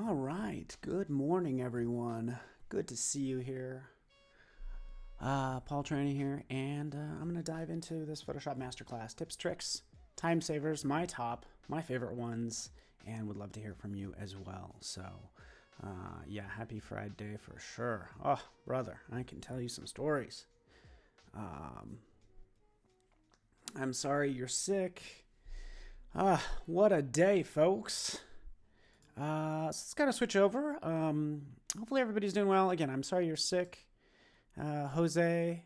All right. Good morning, everyone. Good to see you here. Paul Trani here, and I'm going to dive into this Photoshop Masterclass tips, tricks, Timesavers, my favorite ones, and would love to hear from you as well. So, yeah, happy Friday for sure. Oh, brother, I can tell you some stories. I'm sorry you're sick. What a day, folks. So let's kind of switch over. Hopefully everybody's doing well. Again, I'm sorry you're sick. Jose,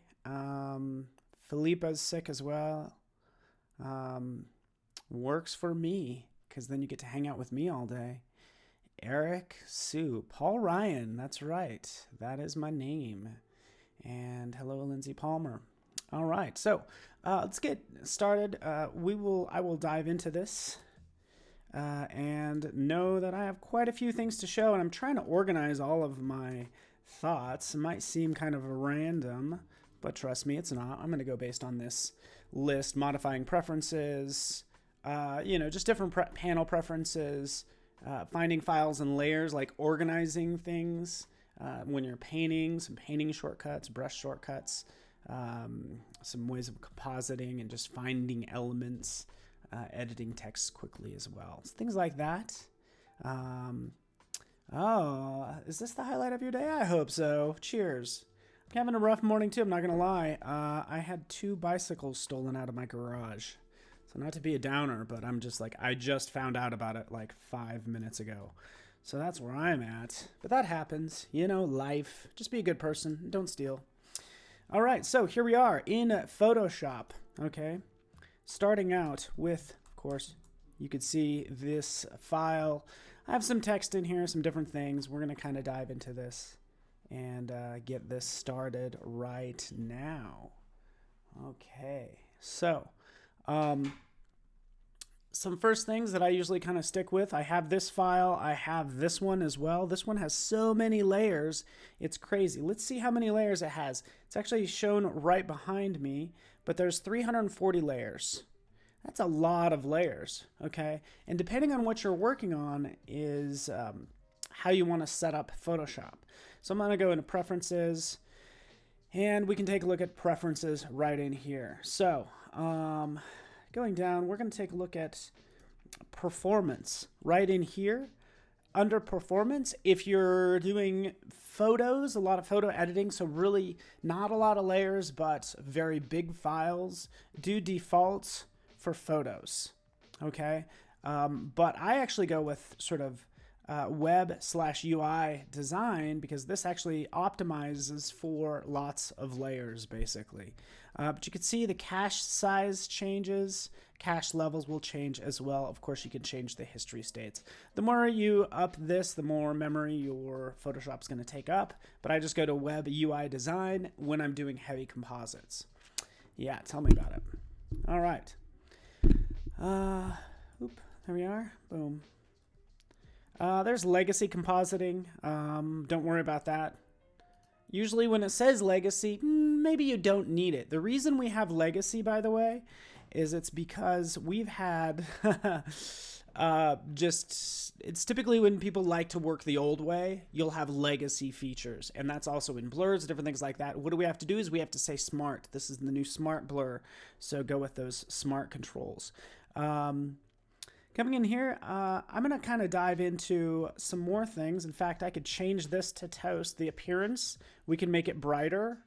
Felipa's sick as well. Works for me because then you get to hang out with me all day. Eric, Sue, Paul Ryan. That's right. That is my name. And hello, Lindsay Palmer. All right. So let's get started. I will dive into this. And know that I have quite a few things to show, and I'm trying to organize all of my thoughts. It might seem kind of random, but trust me, it's not. I'm going to go based on this list, modifying preferences, just different panel preferences, finding files and layers, like organizing things when you're painting, some painting shortcuts, brush shortcuts, some ways of compositing and just finding elements. Editing text quickly as well. So things like that. Is this the highlight of your day? I hope so. Cheers. I'm having a rough morning too, I'm not going to lie. I had 2 bicycles stolen out of my garage. So not to be a downer, but I'm just like, I just found out about it like 5 minutes ago. So that's where I'm at. But that happens. Life. Just be a good person. Don't steal. All right, so here we are in Photoshop. Okay. Starting out with, of course, you could see this file. I have some text in here, some different things. We're going to kind of dive into this and get this started right now. Okay, so some first things that I usually kind of stick with. I have this file. I have this one as well. This one has so many layers. It's crazy. Let's see how many layers it has. It's actually shown right behind me, but there's 340 layers. That's a lot of layers, okay? And depending on what you're working on is how you want to set up Photoshop. So I'm going to go into Preferences, and we can take a look at Preferences right in here. So going down, we're going to take a look at Performance right in here. Under Performance, if you're doing photos, a lot of photo editing, so really not a lot of layers, but very big files, do defaults for photos, okay? But I actually go with sort of web/UI design because this actually optimizes for lots of layers, basically. But you can see the cache size changes. Cache levels will change as well. Of course, you can change the history states. The more you up this, the more memory your Photoshop's going to take up. But I just go to Web UI Design when I'm doing heavy composites. Yeah, tell me about it. All right. There we are. Boom. There's legacy compositing. Don't worry about that. Usually when it says legacy, maybe you don't need it. The reason we have legacy, by the way, is it's because we've had it's typically when people like to work the old way, you'll have legacy features. And that's also in blurs, different things like that. What do we have to do is we have to say smart. This is the new smart blur. So go with those smart controls. Coming in here, I'm going to kind of dive into some more things. In fact, I could change this to toast. The appearance, we can make it brighter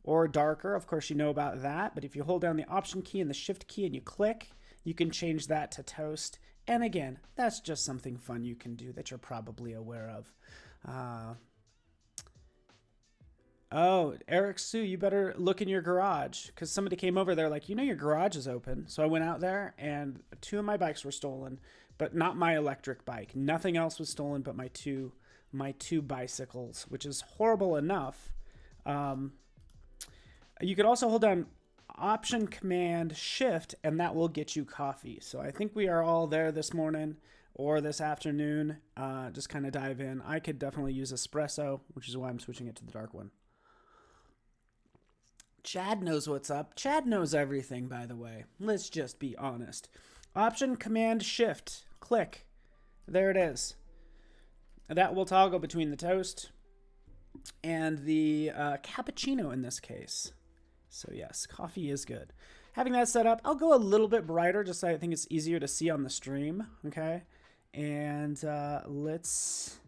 or darker. Of course, you know about that. But if you hold down the Option key and the Shift key and you click, you can change that to toast. And again, that's just something fun you can do that you're probably aware of. Oh, Eric Sue, you better look in your garage because somebody came over there like, your garage is open. So I went out there and 2 of my bikes were stolen, but not my electric bike. Nothing else was stolen but my two bicycles, which is horrible enough. You could also hold down Option, Command, Shift, and that will get you coffee. So I think we are all there this morning or this afternoon. Just kind of dive in. I could definitely use espresso, which is why I'm switching it to the dark one. Chad knows what's up. Chad knows everything, by the way. Let's just be honest. Option, Command, Shift, click. There it is. that will toggle between the toast and the cappuccino in this case. So yes, coffee is good. Having that set up, I'll go a little bit brighter just so I think it's easier to see on the stream, okay? And let's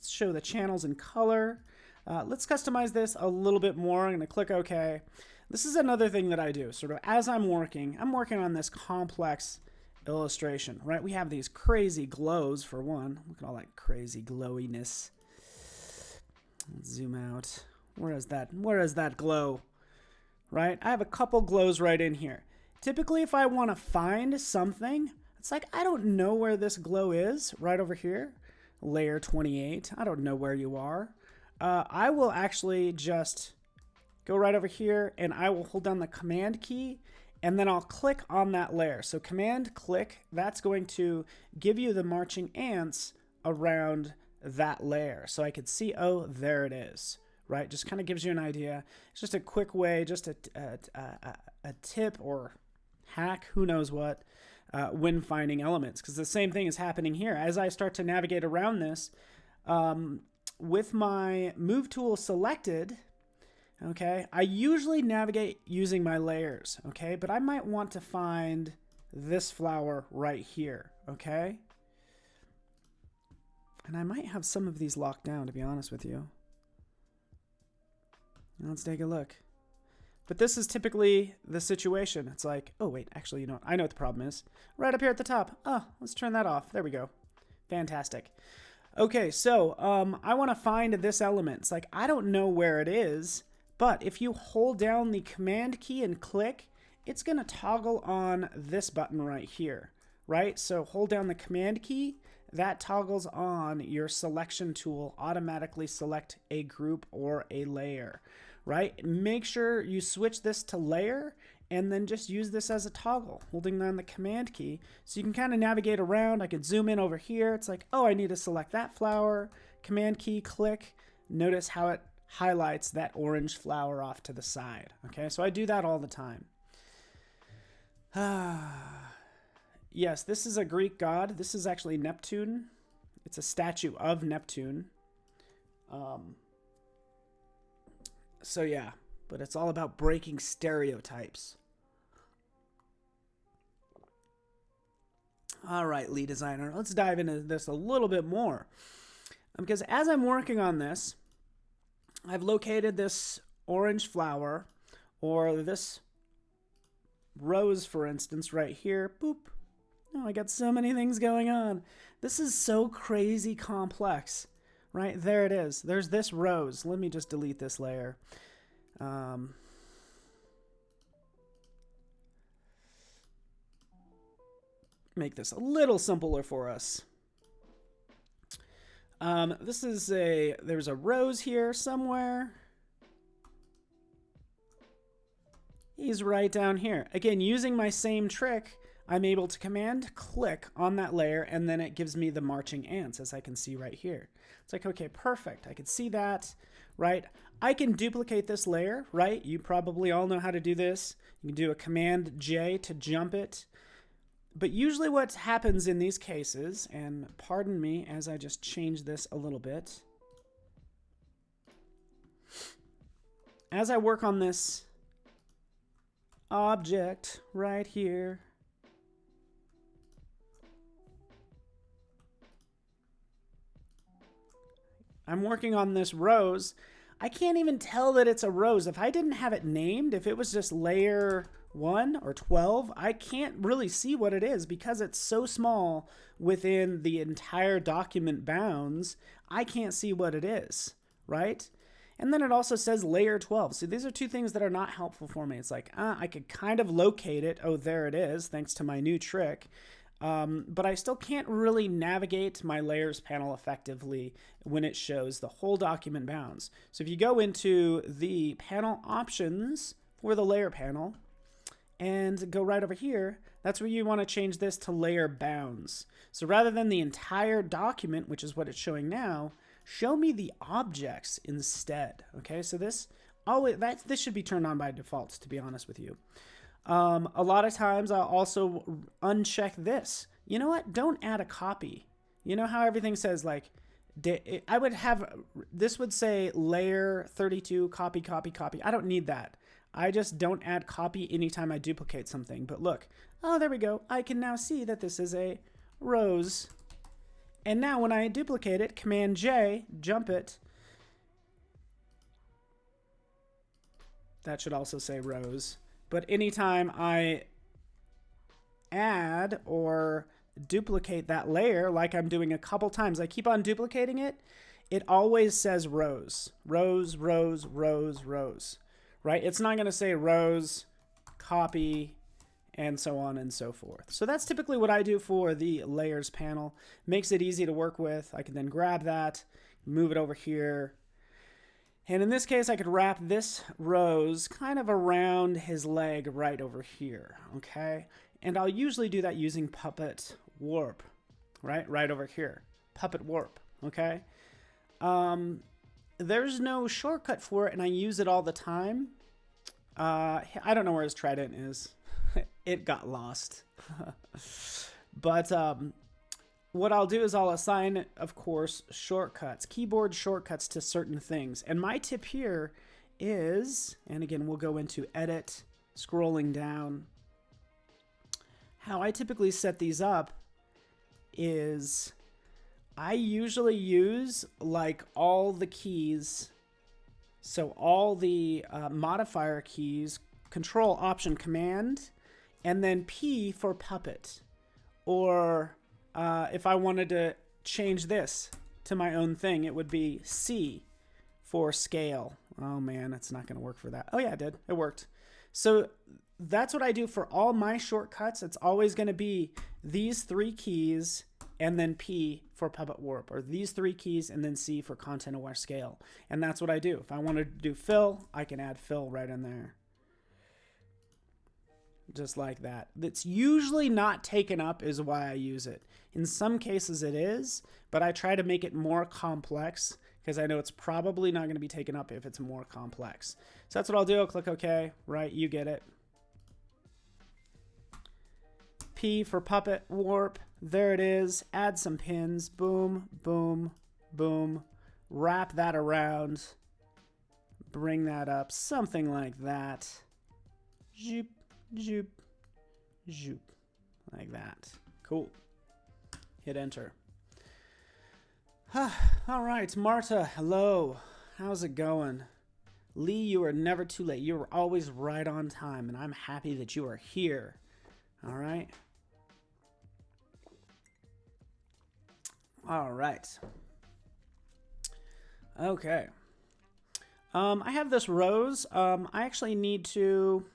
show the channels in color. Let's customize this a little bit more. I'm gonna click OK. This is another thing that I do, sort of as I'm working on this complex illustration, right? We have these crazy glows for one. Look at all that crazy glowiness. Let's zoom out. Where is that glow? Right? I have a couple glows right in here. Typically, if I want to find something, it's like, I don't know where this glow is right over here. Layer 28. I don't know where you are. I will actually just go right over here and I will hold down the command key and then I'll click on that layer. So command click, that's going to give you the marching ants around that layer. So I could see, oh, there it is. Right, just kind of gives you an idea. It's just a quick way, just a tip or hack, who knows what, when finding elements. Because the same thing is happening here. As I start to navigate around this, with my move tool selected, okay, I usually navigate using my layers, okay? But I might want to find this flower right here, okay? And I might have some of these locked down, to be honest with you. Let's take a look. But this is typically the situation. It's like, oh wait, actually, you know what? I know what the problem is. Right up here at the top. Oh, let's turn that off. There we go. Fantastic. Okay, so I want to find this element. It's like, I don't know where it is, but if you hold down the command key and click, it's going to toggle on this button right here, right? So hold down the command key. That toggles on your selection tool, automatically select a group or a layer, right? Make sure you switch this to layer and then just use this as a toggle, holding down the command key. So you can kind of navigate around. I could zoom in over here. It's like, oh, I need to select that flower. Command key, click. Notice how it highlights that orange flower off to the side. Okay, so I do that all the time. Yes, this is a Greek god. This is actually Neptune. It's a statue of Neptune. So yeah, but it's all about breaking stereotypes. All right, lead designer, let's dive into this a little bit more. Because as I'm working on this, I've located this orange flower, or this rose, for instance, right here. Boop. Oh, I got so many things going on. This is so crazy complex. Right, there it is. There's this rose. Let me just delete this layer. Make this a little simpler for us. There's a rose here somewhere. He's right down here. Again, using my same trick, I'm able to command click on that layer and then it gives me the marching ants, as I can see right here. It's like, okay, perfect. I can see that, right? I can duplicate this layer, right? You probably all know how to do this. You can do a command J to jump it. But usually what happens in these cases, and pardon me as I just change this a little bit. As I work on this object right here, I'm working on this rose. I can't even tell that it's a rose. If I didn't have it named, if it was just layer 1 or 12, I can't really see what it is because it's so small within the entire document bounds. I can't see what it is, right? And then it also says layer 12. So these are two things that are not helpful for me. It's like, I could kind of locate it. Oh, there it is, thanks to my new trick. But I still can't really navigate my layers panel effectively when it shows the whole document bounds. So if you go into the panel options for the layer panel and go right over here, that's where you want to change this to layer bounds. So rather than the entire document, which is what it's showing now, show me the objects instead. Okay, so this should be turned on by default, to be honest with you. A lot of times I'll also uncheck this. You know what? Don't add a copy. You know how everything says like I would have, this would say layer 32, copy, copy, copy. I don't need that. I just don't add copy anytime I duplicate something. But look, oh, there we go. I can now see that this is a rose. And now when I duplicate it, Command J, jump it. That should also say rose. But anytime I add or duplicate that layer, like I'm doing a couple times, I keep on duplicating it, it always says rose. Rose, rose, rose, rose. Right? It's not going to say rose, copy, and so on and so forth. So that's typically what I do for the layers panel. Makes it easy to work with. I can then grab that, move it over here. And in this case, I could wrap this rose kind of around his leg right over here, okay? And I'll usually do that using Puppet Warp, right over here. Puppet Warp, okay? There's no shortcut for it, and I use it all the time. I don't know where his trident is. It got lost. But what I'll do is I'll assign, of course, shortcuts, keyboard shortcuts to certain things. And my tip here is, and again, we'll go into Edit, scrolling down. How I typically set these up is I usually use like all the keys. So all the modifier keys, Control, Option, Command, and then P for Puppet. Or if I wanted to change this to my own thing, it would be C for Scale. Oh man, it's not going to work for that. Oh yeah, it did. It worked. So that's what I do for all my shortcuts. It's always going to be these three keys and then P for Puppet Warp, or these three keys and then C for Content Aware Scale. And that's what I do. If I wanted to do fill, I can add fill right in there. Just like that. It's usually not taken up is why I use it. In some cases it is, but I try to make it more complex because I know it's probably not going to be taken up if it's more complex. So that's what I'll do. I'll click OK, right? You get it. P for Puppet Warp. There it is. Add some pins. Boom, boom, boom. Wrap that around. Bring that up. Something like that. Zoop, zoop, zoop. Like that. Cool. Hit enter. All right, Marta, hello. How's it going? Lee, you are never too late. You are always right on time, and I'm happy that you are here. All right. All right. Okay. I have this rose. I actually need to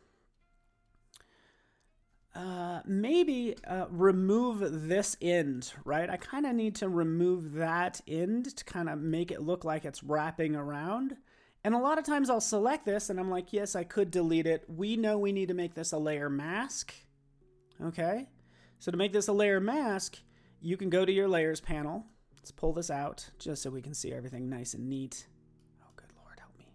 maybe remove this end, right? I kind of need to remove that end to kind of make it look like it's wrapping around. And a lot of times I'll select this and I'm like, yes, I could delete it. We know we need to make this a layer mask. Okay. So to make this a layer mask, you can go to your layers panel. Let's pull this out just so we can see everything nice and neat. Oh, good Lord, help me.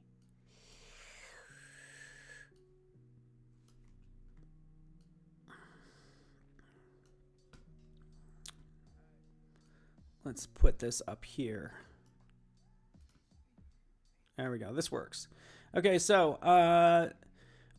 Let's put this up here. There we go. This works. Okay, so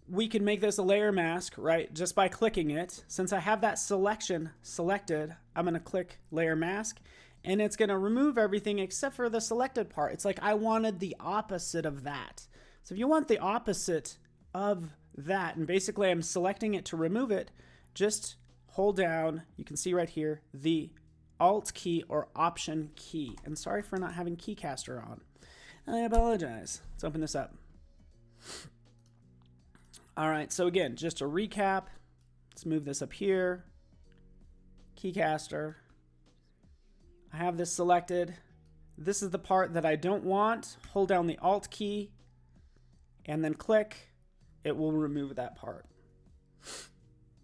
we can make this a layer mask, right, just by clicking it. Since I have that selection selected, I'm going to click layer mask, and it's going to remove everything except for the selected part. It's like I wanted the opposite of that. So if you want the opposite of that, and basically I'm selecting it to remove it, just hold down, you can see right here, the Alt key or Option key. And sorry for not having Keycaster on. I apologize. Let's open this up. All right, so again, just to recap, let's move this up here. Keycaster. I have this selected. This is the part that I don't want. Hold down the Alt key and then click. It will remove that part.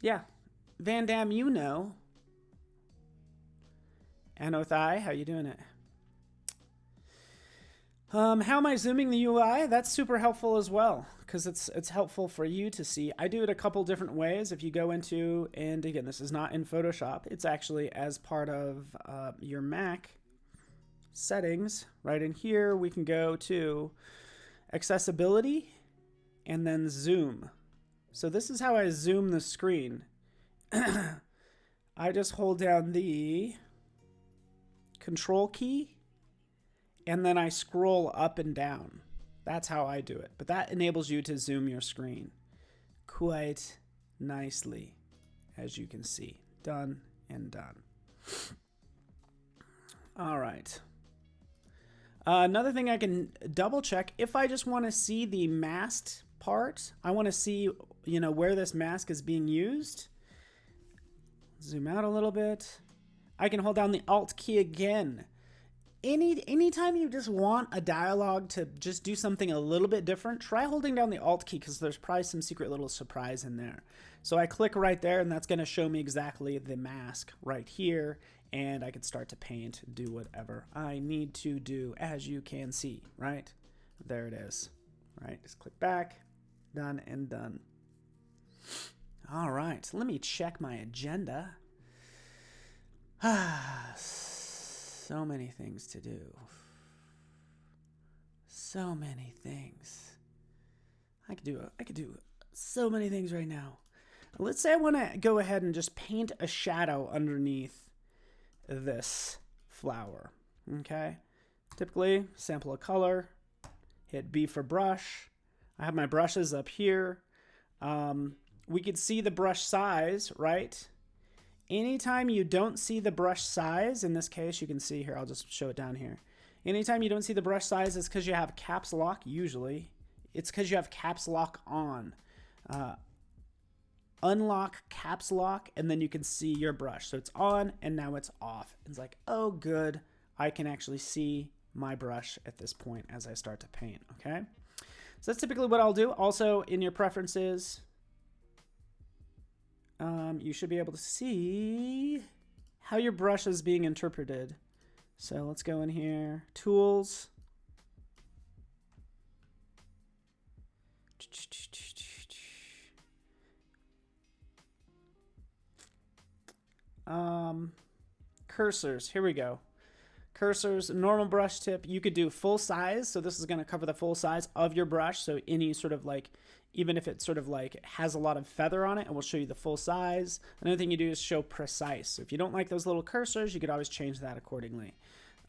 Yeah, Van Dam, you know. Anothai, how you doing it? How am I zooming the UI? That's super helpful as well, because it's helpful for you to see. I do it a couple different ways. If you go into, and again, this is not in Photoshop. It's actually as part of your Mac settings, right in here, we can go to accessibility and then zoom. So this is how I zoom the screen. I just hold down the control key and then I scroll up and down. That's how I do it. But that enables you to zoom your screen quite nicely, as you can see. Done and done. All right. Another thing I can double check, if I just want to see the masked part, I want to see, where this mask is being used. Zoom out a little bit. I can hold down the Alt key again. Anytime you just want a dialogue to just do something a little bit different, try holding down the Alt key because there's probably some secret little surprise in there. So I click right there and that's going to show me exactly the mask right here, and I can start to paint, do whatever I need to do, as you can see, right? There it is, right? Just click back, done and done. All right, so let me check my agenda. So many things to do. So many things. I could do so many things right now. Let's say I want to go ahead and just paint a shadow underneath this flower. Okay? Typically, sample a color, hit B for brush. I have my brushes up here. We could see the brush size, right? Anytime you don't see the brush size, in this case, you can see here, I'll just show it down here. Anytime you don't see the brush size, it's because you have caps lock, usually. It's because you have caps lock on. Unlock caps lock, and then you can see your brush. So it's on, and now it's off. It's like, oh, good. I can actually see my brush at this point as I start to paint, okay? So that's typically what I'll do. Also, in your preferences, you should be able to see how your brush is being interpreted. So let's go in here, tools. Cursors, here we go. Cursors, normal brush tip, you could do full size. So this is going to cover the full size of your brush. So any sort of like, even if it sort of like has a lot of feather on it, it will show you the full size. Another thing you do is show precise. So if you don't like those little cursors, you could always change that accordingly.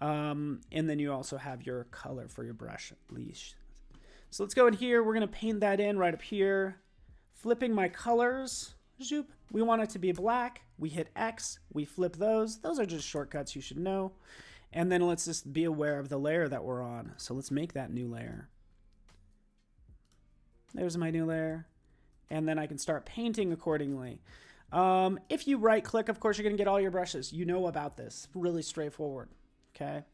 And then you also have your color for your brush leash. So let's go in here. We're going to paint that in right up here. Flipping my colors. Zoop. We want it to be black. We hit X. We flip those. Those are just shortcuts you should know. And then let's just be aware of the layer that we're on. So let's make that new layer. There's my new layer. And then I can start painting accordingly. If you right click, of course, you're going to get all your brushes. You know about this. Really straightforward. Okay.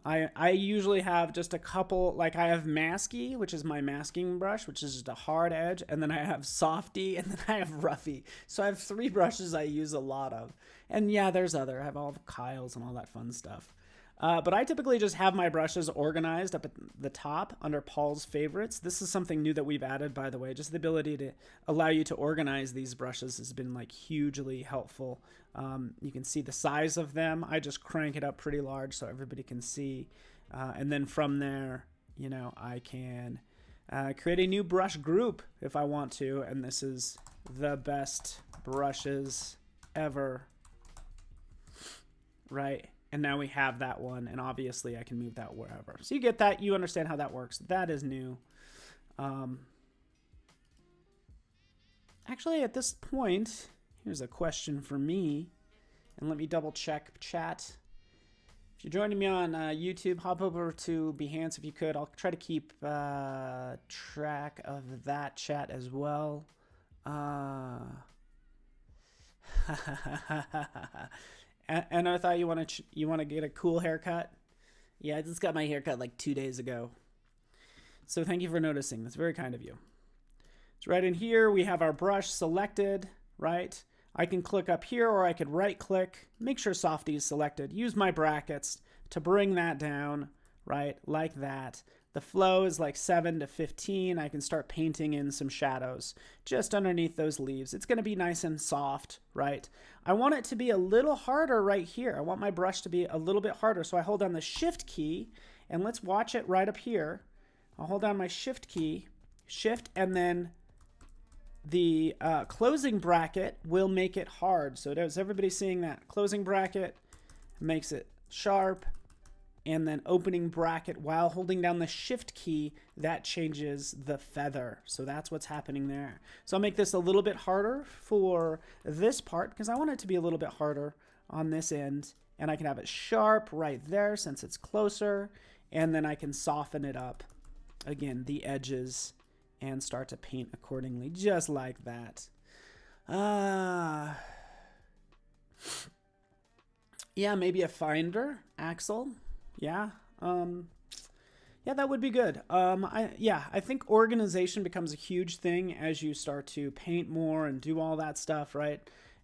I usually have just a couple, like I have Masky, which is my masking brush, which is just a hard edge. And then I have Softy, and then I have Roughy. So I have 3 brushes I use a lot of. And yeah, there's other. I have all of Kyle's and all that fun stuff. But I typically just have my brushes organized up at the top under Paul's favorites. This is something new that we've added, by the way. Just the ability to allow you to organize these brushes has been like hugely helpful. You can see the size of them. I just crank it up pretty large so everybody can see. And then from there, I can create a new brush group if I want to. And this is the best brushes ever. Right? And now we have that one, and obviously I can move that wherever. So you get that. You understand how that works. That is new. Actually, at this point, here's a question for me. And let me double check chat. If you're joining me on YouTube, hop over to Behance if you could. I'll try to keep track of that chat as well. And I thought you want to get a cool haircut. Yeah, I just got my haircut like 2 days ago. So thank you for noticing. That's very kind of you. So right in here, we have our brush selected, right? I can click up here, or I could right click, make sure Softy is selected, use my brackets to bring that down, right? Like that. The flow is like 7 to 15. I can start painting in some shadows just underneath those leaves. It's going to be nice and soft, right? I want it to be a little harder right here. I want my brush to be a little bit harder. So I hold down the Shift key, and let's watch it right up here. I'll hold down my Shift key, Shift, and then the closing bracket will make it hard. So is everybody seeing that? Closing bracket makes it sharp, and then opening bracket while holding down the Shift key, that changes the feather. So that's what's happening there. So I'll make this a little bit harder for this part because I want it to be a little bit harder on this end, and I can have it sharp right there since it's closer, and then I can soften it up, again, the edges, and start to paint accordingly, just like that. Yeah, maybe a finder, Axel. Yeah. Yeah, that would be good. I think organization becomes a huge thing as you start to paint more and do all that stuff, right?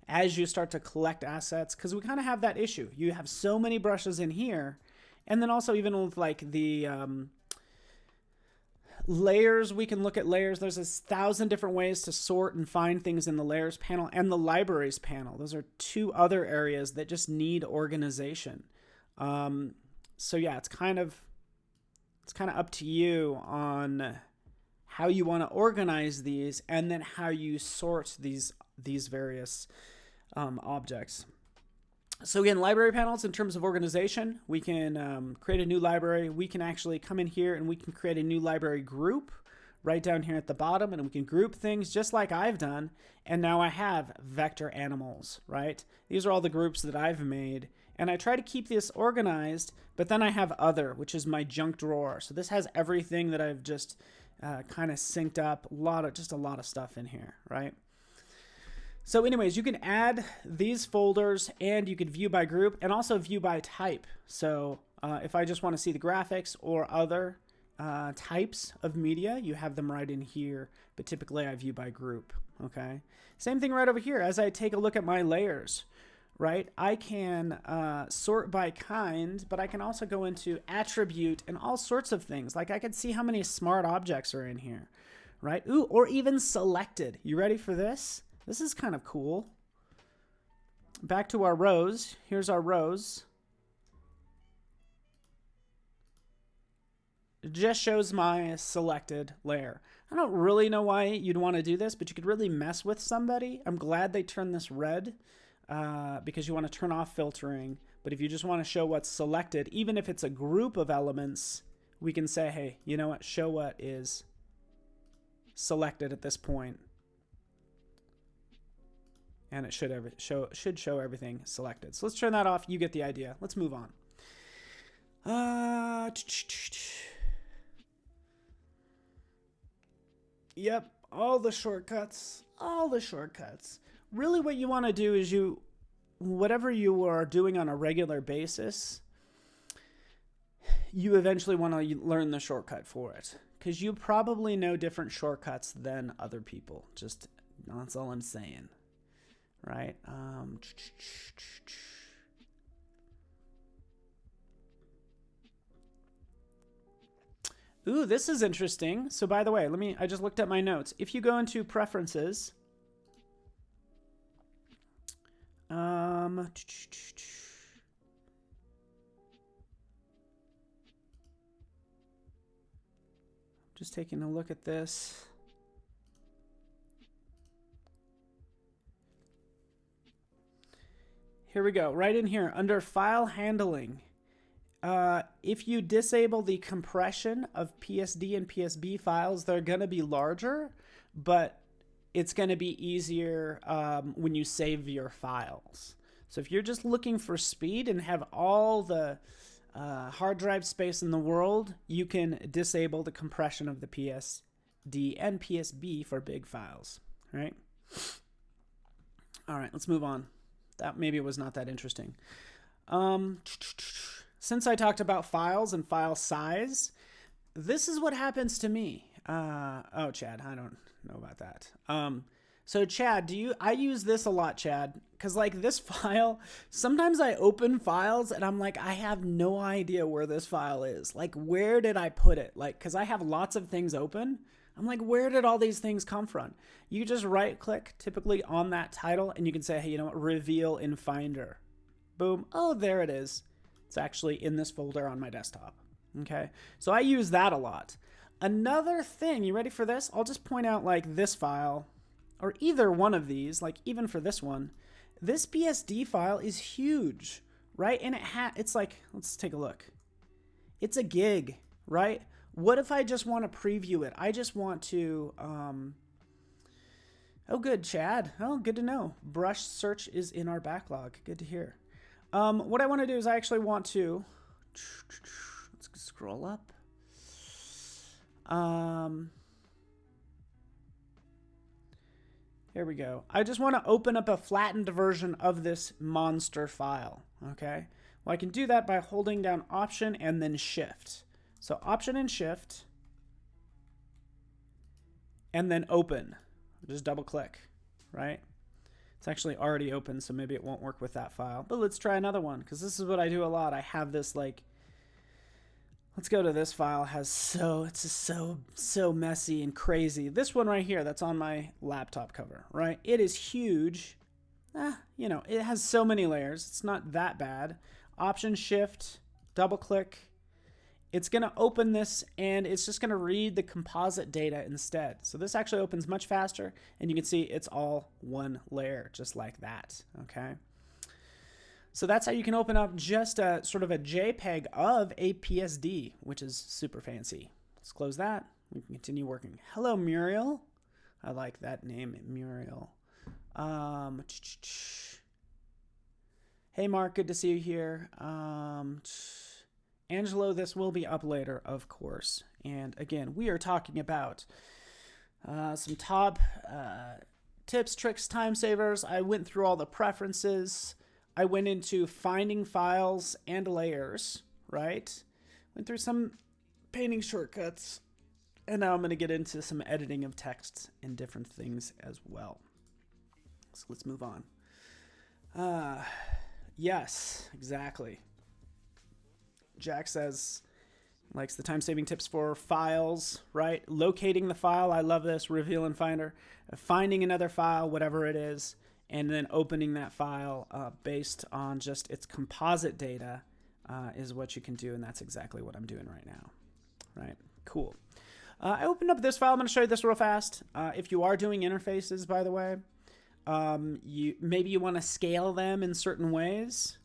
As you start to collect assets, because we kind of have that issue. You have so many brushes in here, and then also even with like the layers, we can look at layers. There's 1,000 different ways to sort and find things in the layers panel and the libraries panel. Those are two other areas that just need organization. So yeah, it's kind of up to you on how you want to organize these and then how you sort these various objects. So again, library panels, in terms of organization, we can create a new library. We can actually come in here and we can create a new library group right down here at the bottom, and we can group things just like I've done. And now I have vector animals, right? These are all the groups that I've made. And I try to keep this organized, but then I have other, which is my junk drawer. So this has everything that I've just kind of synced up, a lot of stuff in here, right? So anyways, you can add these folders, and you can view by group and also view by type. So if I just want to see the graphics or other types of media, you have them right in here, but typically I view by group, okay? Same thing right over here. As I take a look at my layers, right, I can sort by kind, but I can also go into attribute and all sorts of things. Like I can see how many smart objects are in here, right? Ooh, or even selected. You ready for this? This is kind of cool. Back to our rows. Here's our rows. It just shows my selected layer. I don't really know why you'd want to do this, but you could really mess with somebody. I'm glad they turned this red because you want to turn off filtering. But if you just want to show what's selected, even if it's a group of elements, we can say, hey, you know what? Show what is selected at this point. And it should show everything selected. So let's turn that off. You get the idea. Let's move on. Yep, all the shortcuts. Really what you want to do is whatever you are doing on a regular basis, you eventually want to learn the shortcut for it. Because you probably know different shortcuts than other people. Just, that's all I'm saying. Right? Ooh, this is interesting. So by the way, I just looked at my notes. If you go into preferences, just taking a look at this. Here we go, right in here, under file handling. If you disable the compression of PSD and PSB files, they're going to be larger, but it's going to be easier when you save your files. So if you're just looking for speed and have all the hard drive space in the world, you can disable the compression of the PSD and PSB for big files, right? All right, let's move on. That maybe was not that interesting. Since I talked about files and file size, this is what happens to me. Oh, Chad, I don't know about that. So Chad, I use this a lot, Chad, because like this file, sometimes I open files and I'm like, I have no idea where this file is. Like, where did I put it? Like, because I have lots of things open. I'm like, where did all these things come from? You just right click typically on that title and you can say, hey, you know what, reveal in Finder. Boom. Oh, there it is. It's actually in this folder on my desktop. Okay. So I use that a lot. Another thing, you ready for this? I'll just point out like this file, or either one of these, like even for this one, this BSD file is huge, right? And it's like, let's take a look. It's a gig, right? What if I just want to preview it? I just want to, oh good, Chad. Oh, good to know. Brush search is in our backlog. Good to hear. What I want to do is I actually want to, let's scroll up. Here we go. I just want to open up a flattened version of this monster file, okay? Well, I can do that by holding down Option and then Shift. So Option and Shift, and then Open. Just double click, right? It's actually already open, so maybe it won't work with that file. But let's try another one, because this is what I do a lot. I have this like, let's go to this file. It's just so messy and crazy. This one right here, that's on my laptop cover, right? It is huge. You know, it has so many layers. It's not that bad. Option Shift, double click. It's going to open this and it's just going to read the composite data instead. So this actually opens much faster and you can see it's all one layer just like that. Okay. So that's how you can open up just a sort of a JPEG of a PSD, which is super fancy. Let's close that. We can continue working. Hello, Muriel. I like that name, Muriel. Hey, Mark, good to see you here. Angelo, this will be up later, of course. And again, we are talking about some top tips, tricks, time savers. I went through all the preferences. I went into finding files and layers, right? Went through some painting shortcuts. And now I'm going to get into some editing of texts and different things as well. So let's move on. Yes, exactly. Jack says, likes the time-saving tips for files, right? Locating the file, I love this, reveal in Finder. Finding another file, whatever it is, and then opening that file based on just its composite data is what you can do, and that's exactly what I'm doing right now, right? Cool. I opened up this file. I'm going to show you this real fast. If you are doing interfaces, by the way, maybe you want to scale them in certain ways.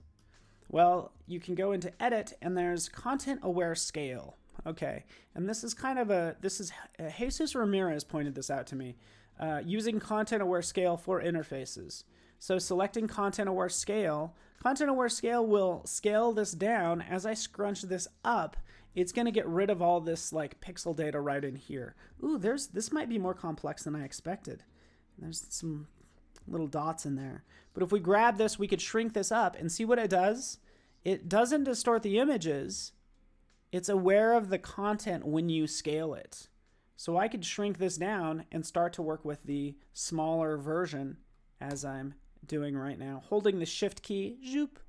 Well, you can go into Edit, and there's Content Aware Scale. Okay, and this is kind of Jesus Ramirez pointed this out to me. Using Content Aware Scale for interfaces. So selecting Content Aware Scale will scale this down. As I scrunch this up, it's going to get rid of all this like pixel data right in here. Ooh, this might be more complex than I expected. There's some little dots in there. But if we grab this, we could shrink this up and see what it does. It doesn't distort the images. It's aware of the content when you scale it. So I could shrink this down and start to work with the smaller version as I'm doing right now. Holding the Shift key, zoop,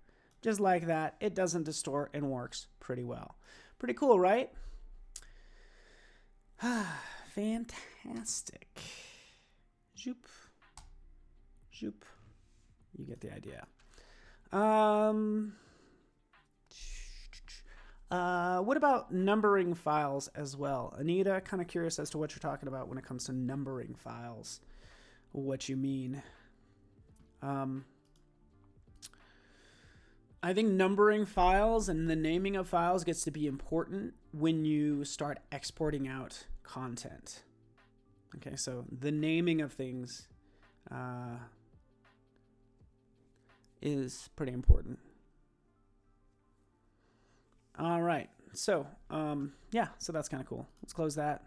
just like that. It doesn't distort and works pretty well. Pretty cool, right? Fantastic. Zoop. Zoop. You get the idea. What about numbering files as well? Anita, kind of curious as to what you're talking about when it comes to numbering files. What you mean. I think numbering files and the naming of files gets to be important when you start exporting out content. Okay, so the naming of things is pretty important. All right, so yeah, so that's kind of cool. Let's close that.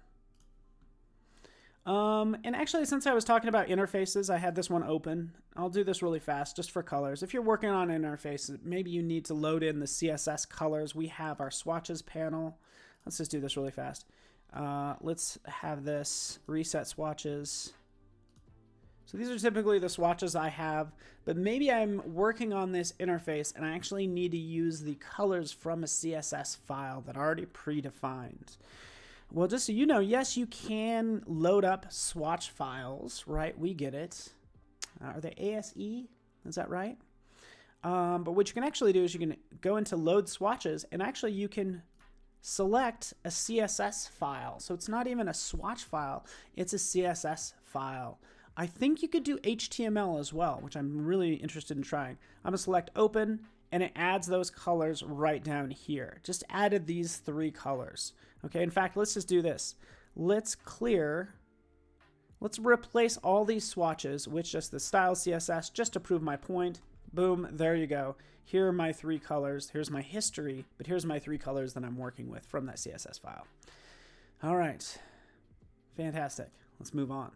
And actually, since I was talking about interfaces, I had this one open. I'll do this really fast just for colors. If you're working on interfaces, maybe you need to load in the CSS colors. We have our swatches panel. Let's just do this really fast. Let's have this reset swatches. So these are typically the swatches I have, but maybe I'm working on this interface and I actually need to use the colors from a CSS file that are already predefined. Well, just so you know, yes, you can load up swatch files, right? We get it. Are they ASE? Is that right? But what you can actually do is you can go into load swatches and actually you can select a CSS file. So it's not even a swatch file, it's a CSS file. I think you could do HTML as well, which I'm really interested in trying. I'm gonna select open and it adds those colors right down here. Just added these 3 colors. Okay, in fact, let's just do this. Let's replace all these swatches with just the style CSS just to prove my point. Boom, there you go. Here are my 3 colors. Here's my history, but here's my 3 colors that I'm working with from that CSS file. All right, fantastic. Let's move on.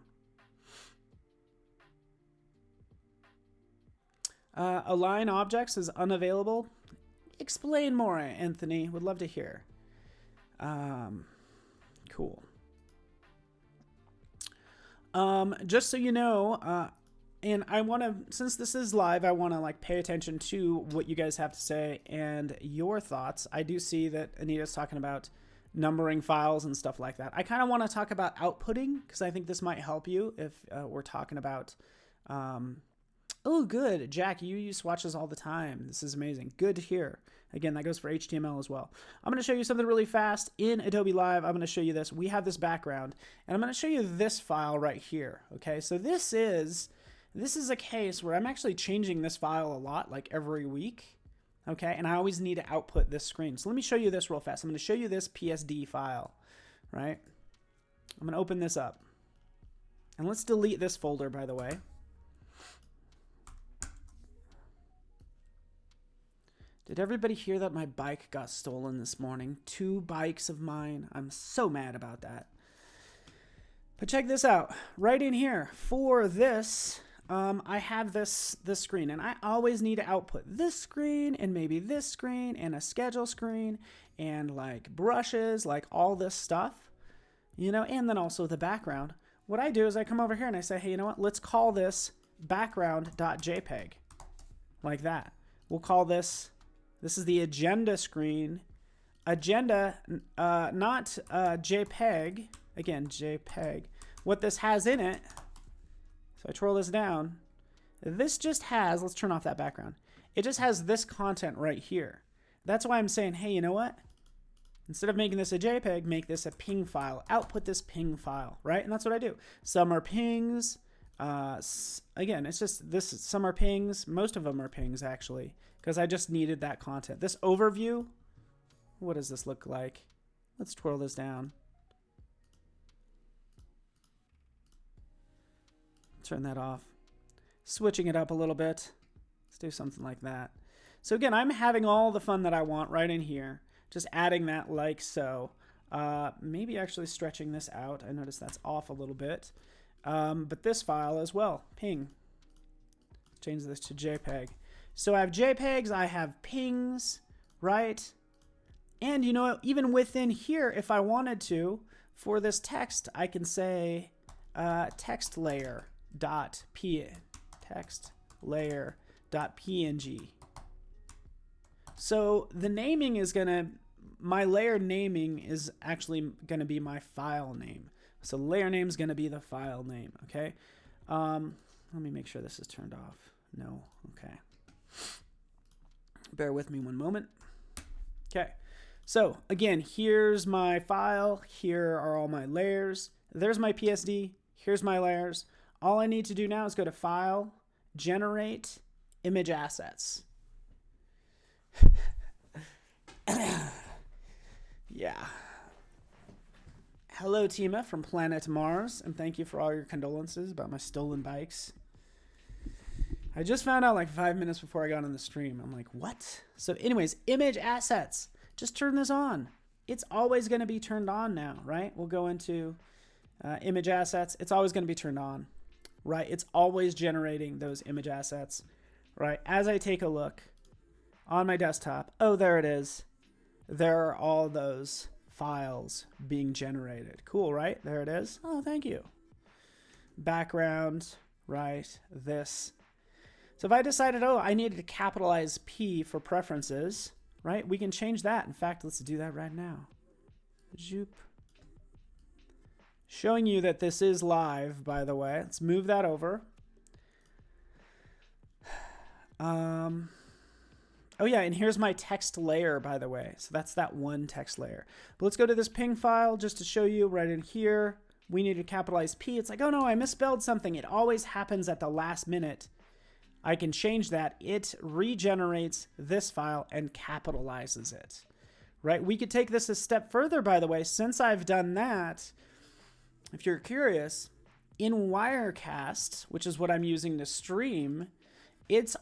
Align objects is unavailable. Explain more, Anthony. Would love to hear. Cool. Just so you know, and I want to, since this is live, I want to like pay attention to what you guys have to say and your thoughts. I do see that Anita's talking about numbering files and stuff like that. I kind of want to talk about outputting because I think this might help you if we're talking about, oh, good. Jack, you use swatches all the time. This is amazing. Good to hear. Again, that goes for HTML as well. I'm going to show you something really fast in Adobe Live. I'm going to show you this. We have this background, and I'm going to show you this file right here. Okay, so this is a case where I'm actually changing this file a lot, like every week. Okay, and I always need to output this screen. So let me show you this real fast. I'm going to show you this PSD file, right? I'm going to open this up. And let's delete this folder, by the way. Did everybody hear that my bike got stolen this morning? 2 bikes of mine. I'm so mad about that. But check this out. Right in here for this, I have this screen, and I always need to output this screen and maybe this screen and a schedule screen and like brushes, like all this stuff, you know, and then also the background. What I do is I come over here and I say, hey, you know what? Let's call this background.jpg, like that. We'll call this. This is the agenda screen. Agenda, not JPEG. Again, JPEG. What this has in it, so I twirl this down. This just has, let's turn off that background. It just has this content right here. That's why I'm saying, hey, you know what? Instead of making this a JPEG, make this a ping file. Output this ping file, right? And that's what I do. Some are pings. Again, it's just this. Some are pings. Most of them are pings, actually, because I just needed that content. This overview, what does this look like? Let's twirl this down. Turn that off. Switching it up a little bit. Let's do something like that. So again, I'm having all the fun that I want right in here. Just adding that like so. Maybe actually stretching this out. I notice that's off a little bit. But this file as well, ping. Change this to JPEG. So I have JPEGs, I have pings, right? And you know, even within here, if I wanted to, for this text, I can say text layer.png. So the naming is my layer naming is actually gonna be my file name. So layer name is gonna be the file name, okay? Let me make sure this is turned off. No, okay. Bear with me one moment. Okay, so again, here's my file. Here are all my layers. There's my PSD. Here's my layers. All I need to do now is go to File, Generate Image Assets. Yeah. Hello, Tima from Planet Mars, and thank you for all your condolences about my stolen bikes. I just found out like 5 minutes before I got on the stream. I'm like, what? So anyways, image assets. Just turn this on. It's always going to be turned on now, right? We'll go into image assets. It's always going to be turned on, right? It's always generating those image assets, right? As I take a look on my desktop, oh, there it is. There are all those files being generated. Cool, right? There it is. Oh, thank you. Background, right? This. So if I decided, oh, I needed to capitalize P for preferences, right? We can change that. In fact, let's do that right now. Zoop. Showing you that this is live, by the way. Let's move that over. Oh yeah, and here's my text layer, by the way. So that's that one text layer. But let's go to this ping file just to show you right in here. We need to capitalize P. It's like, oh no, I misspelled something. It always happens at the last minute. I can change that. It regenerates this file and capitalizes it, right? We could take this a step further, by the way. Since I've done that, if you're curious, in Wirecast, which is what I'm using to stream, it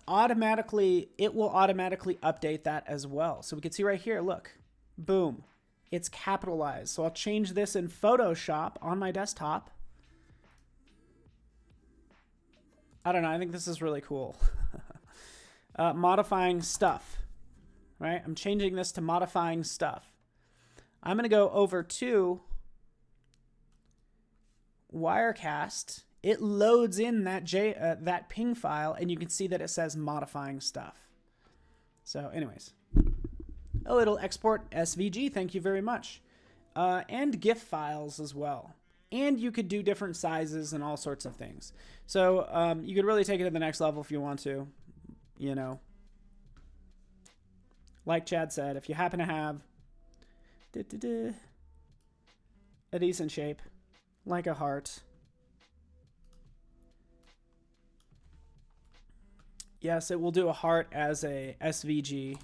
will automatically update that as well. So we can see right here, look, boom, it's capitalized. So I'll change this in Photoshop on my desktop. I don't know, I think this is really cool. Modifying stuff, right? I'm changing this to modifying stuff. I'm gonna go over to Wirecast. It loads in that that ping file, and you can see that it says modifying stuff. So anyways. Oh, it'll export SVG. Thank you very much. And GIF files as well. And you could do different sizes and all sorts of things. So you could really take it to the next level if you want to. You know, like Chad said, if you happen to have a decent shape, like a heart. Yes, it will do a heart as a SVG.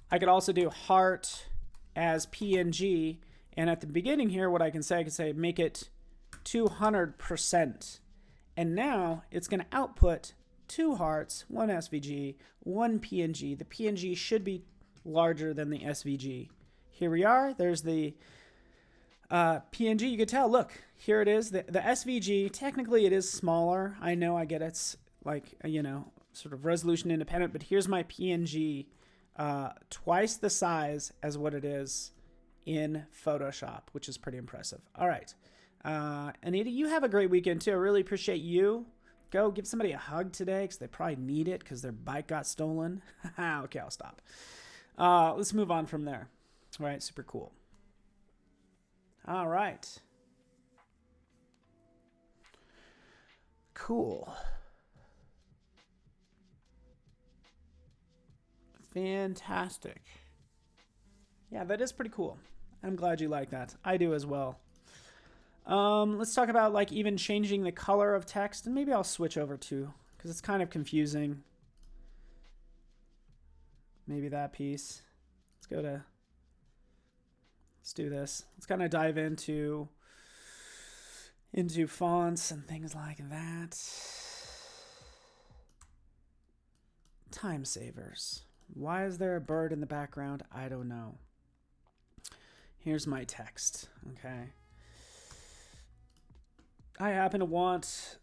I could also do heart as PNG. And at the beginning here, what I can say make it 200%. And now it's going to output 2 hearts, 1 SVG, 1 PNG. The PNG should be larger than the SVG. Here we are. There's the PNG. You could tell, look, here it is. The SVG, technically it is smaller. I know, I get it's like, you know, sort of resolution independent, but here's my PNG, twice the size as what it is in Photoshop, which is pretty impressive. All right. Anita, you have a great weekend too. I really appreciate you. Go give somebody a hug today because they probably need it because their bike got stolen. Okay, I'll stop. Let's move on from there. All right, super cool. All right. Cool. Fantastic. Yeah, that is pretty cool. I'm glad you like that. I do as well. Let's talk about like even changing the color of text, and maybe I'll switch over to, because it's kind of confusing. Maybe that piece. Let's do this. Let's kind of dive into fonts and things like that. Timesavers. Why is there a bird in the background? I don't know. Here's my text, okay? I happen to want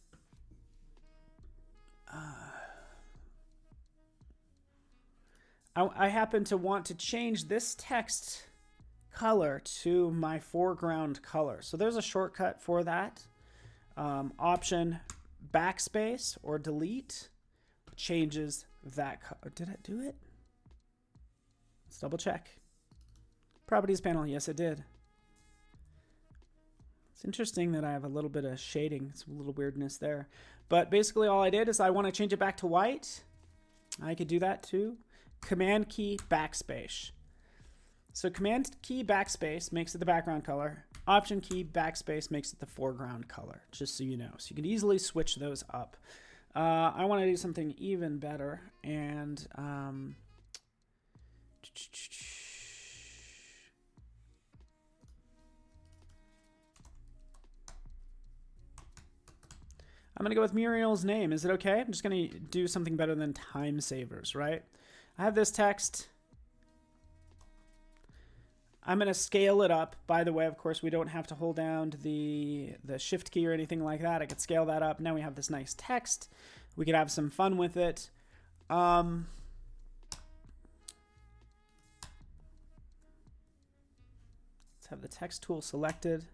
I happen to want to change this text color to my foreground color. So there's a shortcut for that. Option backspace or delete changes that color. Did it do it? Let's double check. Properties panel, yes it did. It's interesting that I have a little bit of shading. It's a little weirdness there. But basically all I did is I want to change it back to white. I could do that too. Command key backspace. So command key backspace makes it the background color. Option key backspace makes it the foreground color, just so you know. So you can easily switch those up. I want to do something even better. And I'm going to go with Muriel's name. Is it okay? I'm just going to do something better than Timesavers, right? I have this text. I'm going to scale it up. By the way, of course, we don't have to hold down the shift key or anything like that. I could scale that up. Now we have this nice text. We could have some fun with it. Let's have the text tool selected.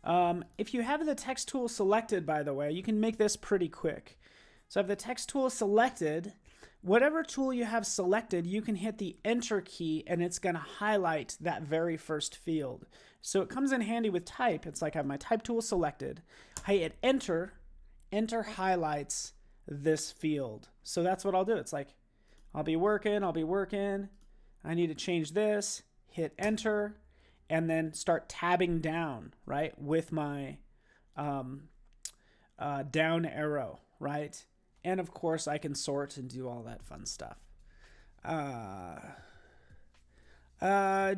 If you have the text tool selected, by the way, you can make this pretty quick. So if the text tool selected, whatever tool you have selected, you can hit the enter key and it's going to highlight that very first field. So it comes in handy with type. It's like I have my type tool selected. I hit enter, enter highlights this field. So that's what I'll do. It's like I'll be working. I need to change this, hit enter, and then start tabbing down, right, with my down arrow, right? And of course, I can sort and do all that fun stuff.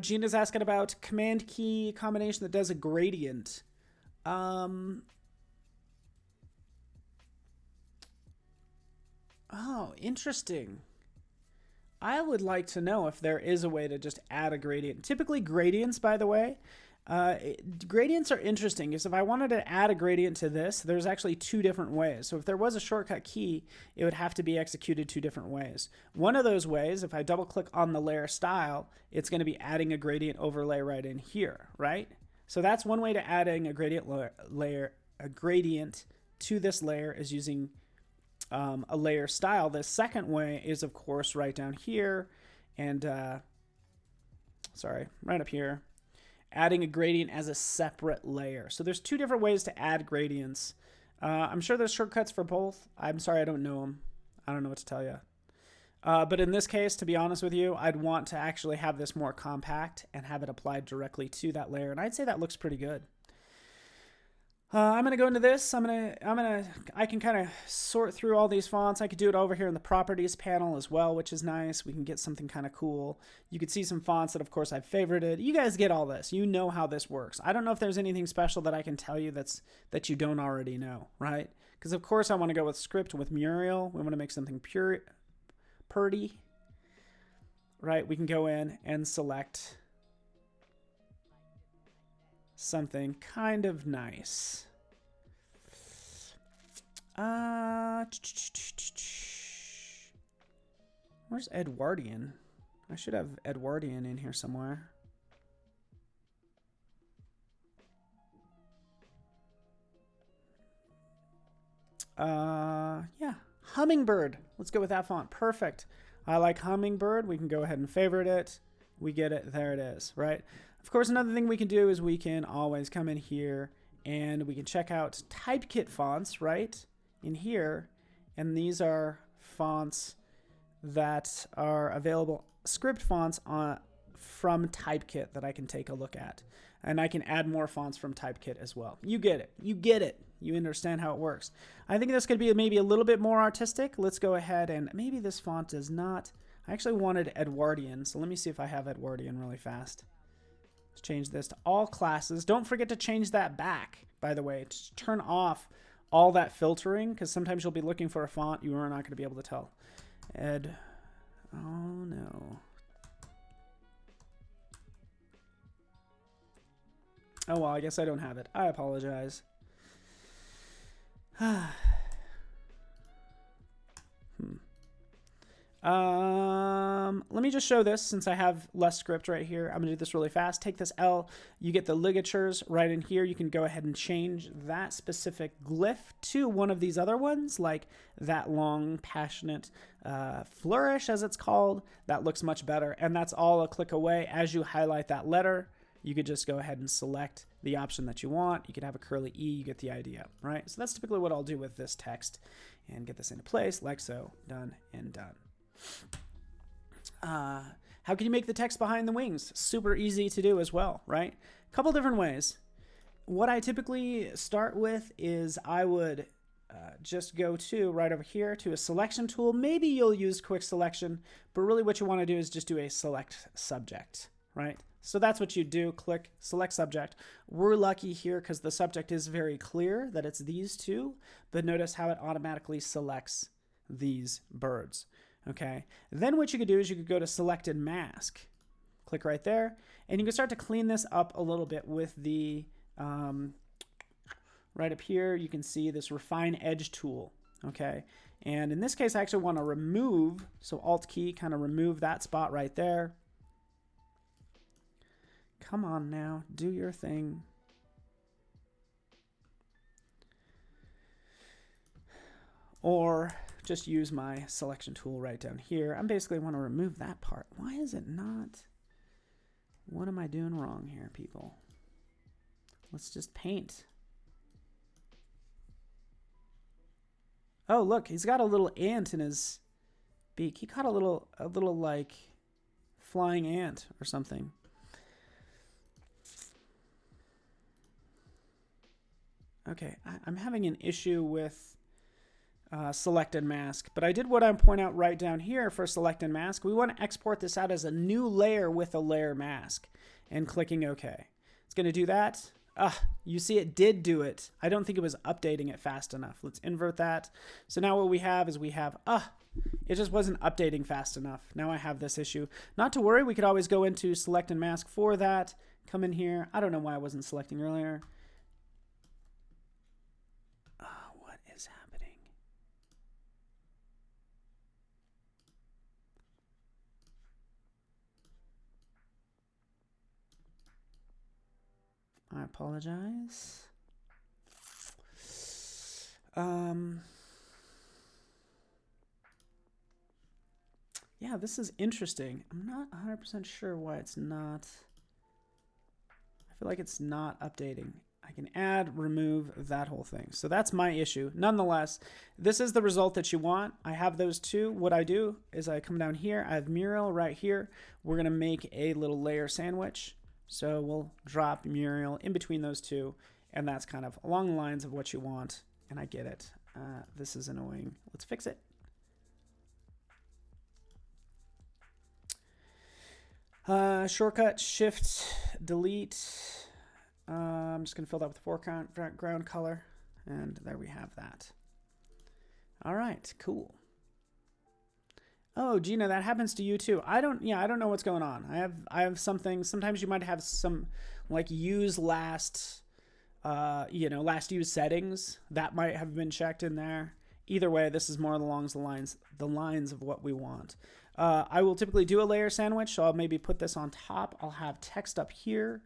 Gina's asking about command key combination that does a gradient. Oh, interesting. I would like to know if there is a way to just add a gradient. Typically gradients, by the way, gradients are interesting because if I wanted to add a gradient to this, there's actually two different ways. So if there was a shortcut key, it would have to be executed two different ways. One of those ways, if I double click on the layer style, it's going to be adding a gradient overlay right in here, right? So that's one way to adding a gradient a gradient to this layer is using a layer style. The second way is, of course, right down here and, right up here, adding a gradient as a separate layer. So there's two different ways to add gradients. I'm sure there's shortcuts for both. I'm sorry, I don't know them. I don't know what to tell you. But in this case, to be honest with you, I'd want to actually have this more compact and have it applied directly to that layer. And I'd say that looks pretty good. I'm going to go into this. I can kind of sort through all these fonts. I could do it over here in the properties panel as well, which is nice. We can get something kind of cool. You could see some fonts that, of course, I've favorited. You guys get all this. You know how this works. I don't know if there's anything special that I can tell you that you don't already know, right? Because, of course, I want to go with script with Muriel. We want to make something pretty, right? We can go in and select something kind of nice. Where's Edwardian? I should have Edwardian in here somewhere. Yeah, Hummingbird. Let's go with that font. Perfect. I like Hummingbird. We can go ahead and favorite it. We get it. There it is, right? Of course, another thing we can do is we can always come in here and we can check out Typekit fonts, right, in here. And these are fonts that are available, script fonts from Typekit that I can take a look at. And I can add more fonts from Typekit as well. You get it. You get it. You understand how it works. I think this could be maybe a little bit more artistic. Let's go ahead and maybe this font does not. I actually wanted Edwardian, so let me see if I have Edwardian really fast. Let's change this to all classes. Don't forget to change that back, by the way. Just turn off all that filtering, because sometimes you'll be looking for a font you are not going to be able to tell. Oh no. Oh well, I guess I don't have it. I apologize. Let me just show this since I have less script right here. I'm gonna do this really fast. Take this L, you get the ligatures right in here. You can go ahead and change that specific glyph to one of these other ones, like that long, passionate flourish, as it's called. That looks much better, and that's all a click away. As you highlight that letter, you could just go ahead and select the option that you want. You could have a curly E, you get the idea, right? So that's typically what I'll do with this text and get this into place like so. Done and done. How can you make the text behind the wings? Super easy to do as well, right? A couple different ways. What I typically start with is I would just go to right over here to a selection tool. Maybe you'll use quick selection, but really what you want to do is just do a select subject, right? So that's what you do. Click select subject. We're lucky here because the subject is very clear that it's these two, but notice how it automatically selects these birds. Okay, then what you could do is you could go to selected mask, click right there, and you can start to clean this up a little bit with the right up here. You can see this refine edge tool. Okay, and in this case I actually want to remove, so alt key, kind of remove that spot right there. Come on now, do your thing. or just use my selection tool right down here. I basically want to remove that part. Why is it not? What am I doing wrong here, people? Let's just paint. Oh, look, he's got a little ant in his beak. He caught a little like flying ant or something. Okay, I'm having an issue with selected mask, but I did what I point out right down here for selected mask. We want to export this out as a new layer with a layer mask and clicking OK. It's going to do that. You see it did do it. I don't think it was updating it fast enough. Let's invert that. So now what we have is it just wasn't updating fast enough. Now I have this issue. Not to worry, we could always go into select and mask for that. Come in here. I don't know why I wasn't selecting earlier. What is happening? I apologize. Yeah, this is interesting. I'm not 100% sure why it's not. I feel like it's not updating. I can add, remove that whole thing. So that's my issue. Nonetheless, this is the result that you want. I have those two. What I do is I come down here. I have Muriel right here. We're going to make a little layer sandwich. So we'll drop Muriel in between those two. And that's kind of along the lines of what you want. And I get it. This is annoying. Let's fix it. Shortcut, Shift, Delete. I'm just going to fill that with the foreground color. And there we have that. All right, cool. Oh, Gina, that happens to you too. I don't know what's going on. I have something. Sometimes you might have some like use last, last use settings that might have been checked in there. Either way, this is more along the lines of what we want. I will typically do a layer sandwich, so I'll maybe put this on top. I'll have text up here,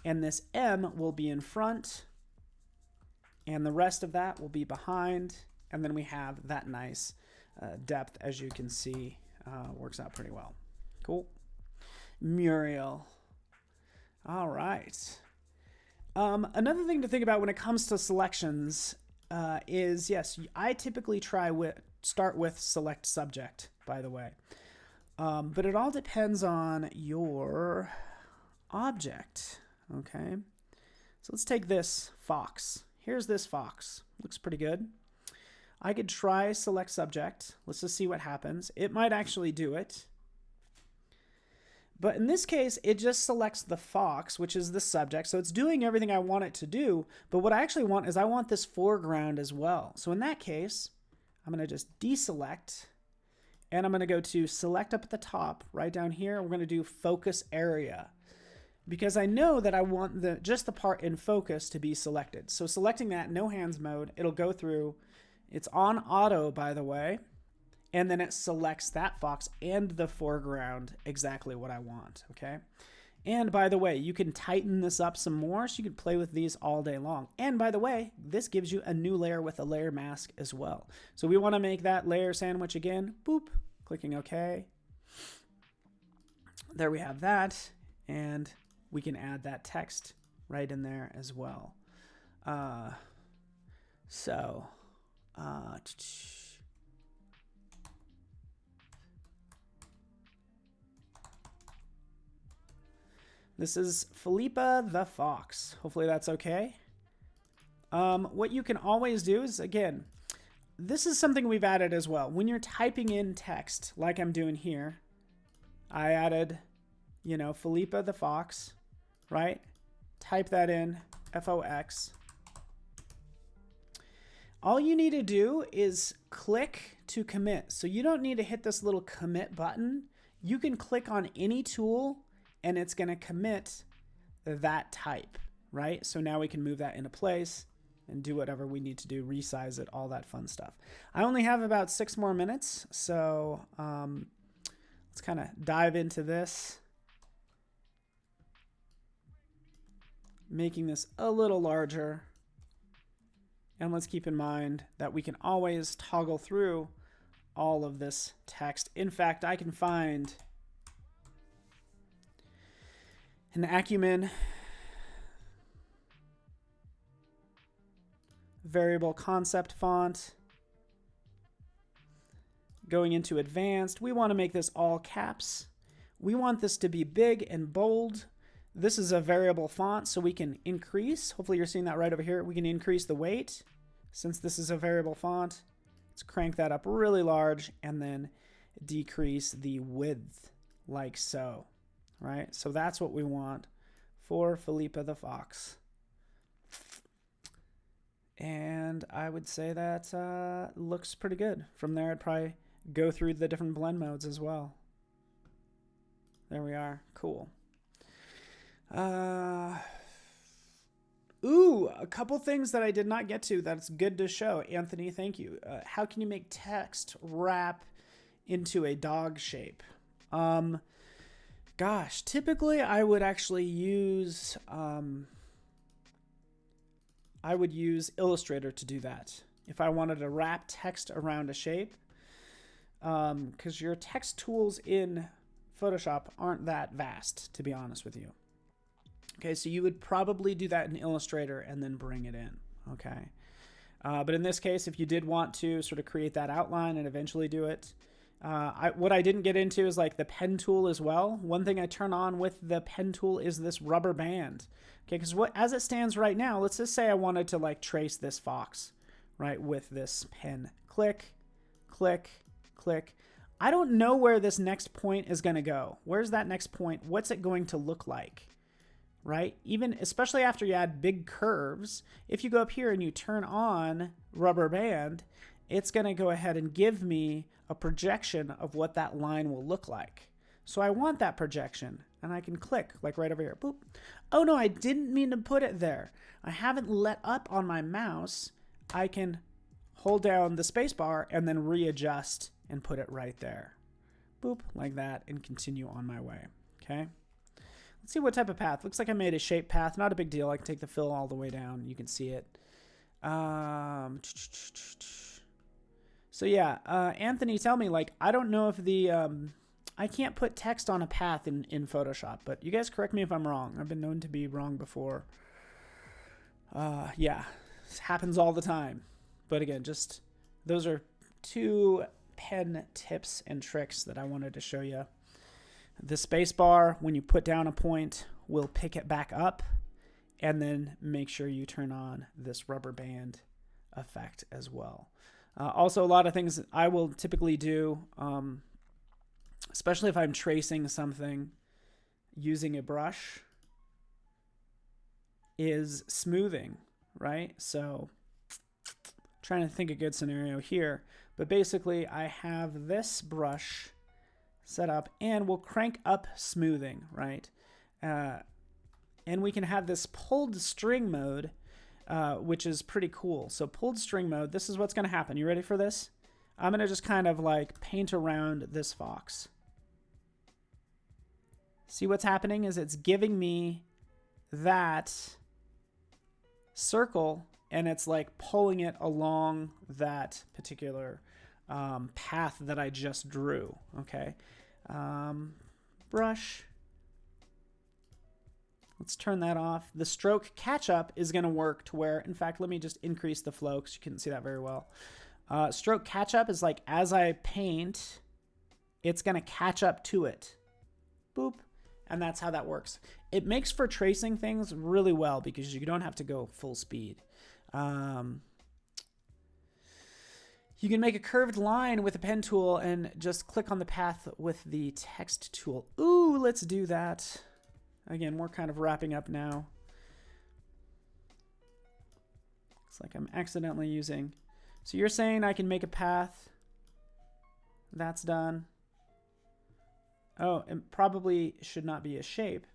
and this M will be in front, and the rest of that will be behind, and then we have that nice depth, as you can see. Works out pretty well. Cool. Muriel. All right. Another thing to think about when it comes to selections is, yes, I typically start with select subject, by the way. But it all depends on your object, okay? So let's take this fox. Here's this fox. Looks pretty good. I could try select subject. Let's just see what happens. It might actually do it. But in this case, it just selects the fox, which is the subject. So it's doing everything I want it to do. But what I actually want is I want this foreground as well. So in that case, I'm going to just deselect. And I'm going to go to select up at the top, right down here. We're going to do focus area. Because I know that I want just the part in focus to be selected. So selecting that, no hands mode, it'll go through. It's on auto, by the way. And then it selects that fox and the foreground exactly what I want, okay? And by the way, you can tighten this up some more, so you can play with these all day long. And by the way, this gives you a new layer with a layer mask as well. So we want to make that layer sandwich again. Boop, clicking OK. There we have that. And we can add that text right in there as well. This is Philippa the Fox. Hopefully that's okay. What you can always do is, again, this is something we've added as well. When you're typing in text, like I'm doing here, I added, Philippa the Fox, right? Type that in, F-O-X. All you need to do is click to commit. So you don't need to hit this little commit button. You can click on any tool and it's going to commit that type, right? So now we can move that into place and do whatever we need to do, resize it, all that fun stuff. I only have about 6 more minutes, so let's kind of dive into this. Making this a little larger. And let's keep in mind that we can always toggle through all of this text. In fact, I can find an Acumen variable concept font. Going into advanced, we want to make this all caps. We want this to be big and bold. This is a variable font, so we can increase. Hopefully you're seeing that right over here. We can increase the weight since this is a variable font. Let's crank that up really large and then decrease the width like so, right? So that's what we want for Philippa the Fox. And I would say that looks pretty good. From there, I'd probably go through the different blend modes as well. There we are. Cool. Ooh, a couple things that I did not get to that's good to show. Anthony, thank you. How can you make text wrap into a dog shape? Gosh, typically I would actually use Illustrator to do that. If I wanted to wrap text around a shape, because your text tools in Photoshop aren't that vast, to be honest with you. Okay, so you would probably do that in Illustrator and then bring it in, okay? But in this case, if you did want to sort of create that outline and eventually do it, what I didn't get into is like the pen tool as well. One thing I turn on with the pen tool is this rubber band, okay? Because as it stands right now, let's just say I wanted to like trace this fox, right, with this pen. Click, click, click. I don't know where this next point is going to go. Where's that next point? What's it going to look like? Right? Even especially after you add big curves, if you go up here and you turn on rubber band, it's going to go ahead and give me a projection of what that line will look like. So I want that projection and I can click like right over here. Boop. Oh no, I didn't mean to put it there. I haven't let up on my mouse. I can hold down the space bar and then readjust and put it right there. Boop, like that, and continue on my way. Okay. Let's see what type of path. Looks like I made a shape path. Not a big deal. I can take the fill all the way down. You can see it. So yeah, Anthony, tell me, like, I don't know if the, I can't put text on a path in Photoshop, but you guys correct me if I'm wrong. I've been known to be wrong before. Yeah, this happens all the time. But again, just those are two pen tips and tricks that I wanted to show you. The space bar, when you put down a point, will pick it back up, and then make sure you turn on this rubber band effect as well. Also, a lot of things I will typically do, especially if I'm tracing something using a brush, is smoothing, right? So, trying to think a good scenario here, but basically I have this brush set up and we'll crank up smoothing, right? And we can have this pulled string mode, which is pretty cool. So pulled string mode, this is what's going to happen. You ready for this? I'm going to just kind of like paint around this fox. See what's happening is it's giving me that circle and it's like pulling it along that particular path that I just drew. Okay. Brush. Let's turn that off. The stroke catch up is going to work to where, in fact, let me just increase the flow because you couldn't see that very well. Stroke catch up is like as I paint, it's going to catch up to it. Boop. And that's how that works. It makes for tracing things really well because you don't have to go full speed. You can make a curved line with a pen tool and just click on the path with the text tool. Ooh, let's do that. Again, we're kind of wrapping up now. Looks like I'm accidentally using. So you're saying I can make a path. That's done. Oh, it probably should not be a shape.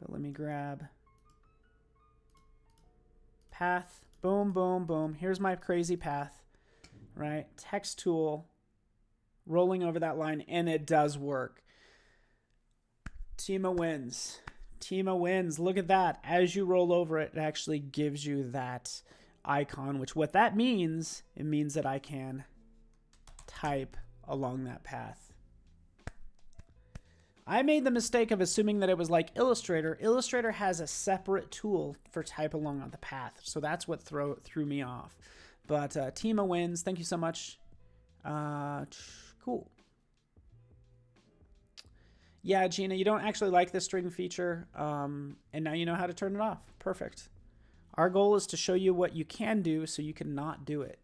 But let me grab path. Boom, boom, boom. Here's my crazy path, right? Text tool, rolling over that line, and it does work. Tima wins. Tima wins. Look at that. As you roll over it, it actually gives you that icon, which what that means, it means that I can type along that path. I made the mistake of assuming that it was like Illustrator. Illustrator has a separate tool for type along the path. So that's what threw me off. But Tima wins. Thank you so much. Cool. Yeah, Gina, you don't actually like this string feature, and now you know how to turn it off. Perfect. Our goal is to show you what you can do so you can not do it.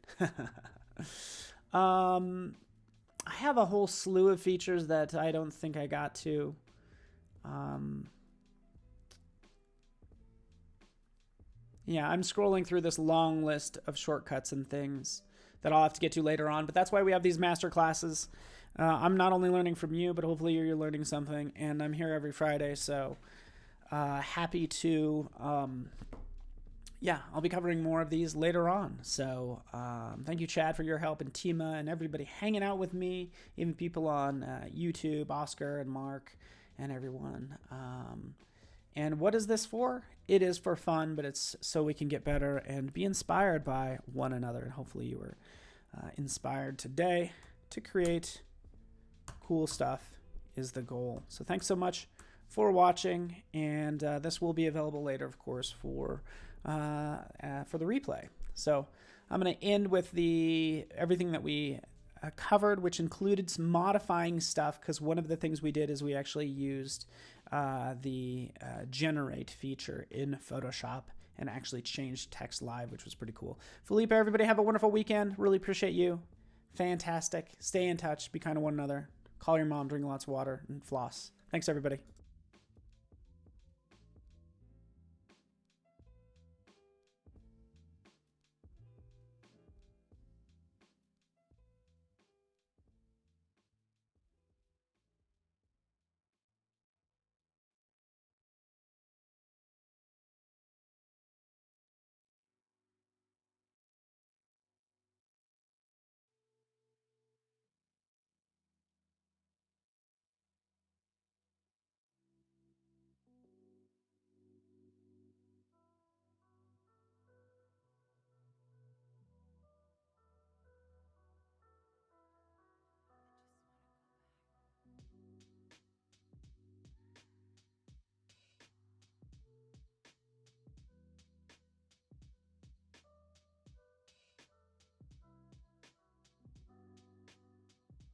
I have a whole slew of features that I don't think I got to. Yeah, I'm scrolling through this long list of shortcuts and things that I'll have to get to later on, but that's why we have these master classes. I'm not only learning from you, but hopefully you're learning something, and I'm here every Friday, so happy to, yeah, I'll be covering more of these later on. So thank you, Chad, for your help, and Tima, and everybody hanging out with me, even people on YouTube, Oscar and Mark, and everyone. And what is this for? It is for fun, but it's so we can get better and be inspired by one another, and hopefully you were inspired today to create cool stuff is the goal. So thanks so much for watching, and this will be available later, of course, for the replay. So I'm going to end with everything that we covered, which included some modifying stuff, because one of the things we did is we actually used the generate feature in Photoshop and actually changed text live, which was pretty cool. Felipe, everybody have a wonderful weekend. Really appreciate you. Fantastic. Stay in touch. Be kind to one another. Call your mom, drink lots of water, and floss. Thanks, everybody.